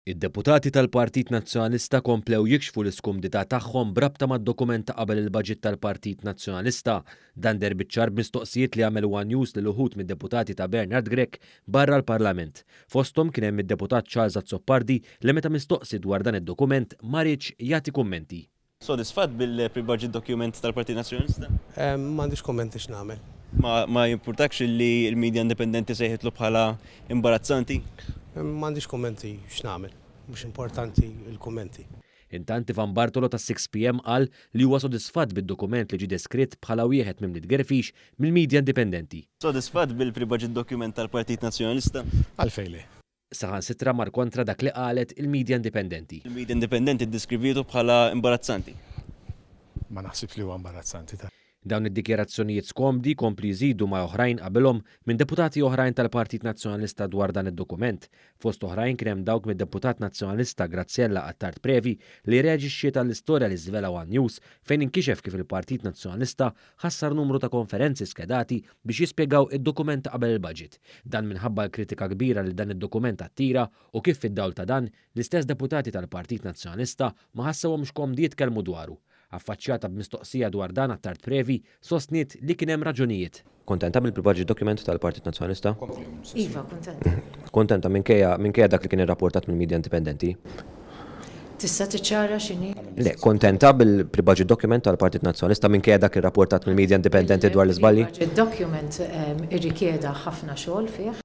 Id-deputati tal-Partit Nazzjonalista komplew jikxfu l-iskumdità tagħhom brabta mad-dokument ta' qabel il-baġit tal-Partit Nazzjonalista. Dan derbiċċar b'mistoqsijiet li għamel One News lil uħud mid-deputati ta' Bernard Grech barra l-Parlament. Fosthom kien hemm id-deputat Charles Azzoppardi li meta mistoqsi dwar dan id-dokument ma rridx jagħti kummenti. Sodisfatt bil-pre-budget document tal-Partit Nazzjonalista? M'għandix kommenti x'nagħmel. Ma jimpurtakx li l-medja indipendenti sejħitlu bħala imbarazzanti? M'għandix kommenti x'nagħmel. Mhux importanti l-kummenti. Intant Ivan Bartolo ta' 6 PM qal li huwa sodisfatt bid-dokument li ġie deskritt bħala wieħed minn gerfix mill-medja indipendenti. Sodisfatt bil-pre-budget document tal-Partit Nazzjonalista? Għalfejn li. Saħansitra mar kontra dak li qalet il-medja indipendenti. Il-medja indipendenti ddeskrivitu bħala imbarazzanti? Ma naħsibx li huwa imbarazzanti. Dawn id-dikjerazzjonijiet skomdi kompli jżidu ma' oħrajn qabelhom minn deputati oħrajn tal-Partit Nazzjonalista dwar dan id-dokument. Fost oħrajn kien hemm dawk mid-deputat Nazzjonalista Graziella Attard Previ li reaġixxiet għall-istorja li żvela One News fejn inkixef kif il-Partit Nazzjonalista ħassar numru ta' konferenzi skedati biex jispjegaw id-dokument qabel il-budget. Dan minħabba l-kritika kbira li dan id-dokument attira u kif fid-dawl ta' dan l-istess deputati tal-Partit Nazzjonalista ma ħassewhomx komdi jitkellmu dwaru. Affaċċjata b'mistoqsija dwar dan Attard Previ sostniet li kien hemm raġunijiet. Kontenta bil-pre-budget document tal-Partit Nazzjonalista? Iva, kontenta. Kontenta minkejja dak li kien irrapportat mill-medja indipendenti? Tista' tiċċara x'inhi? Le, kontenta bil-pre-budget document tal-Partit Nazzjonalista minkejja dak irrapportat mill-medja indipendenti dwar l-iżbalji? Il-document irrikjeda ħafna xogħol fih.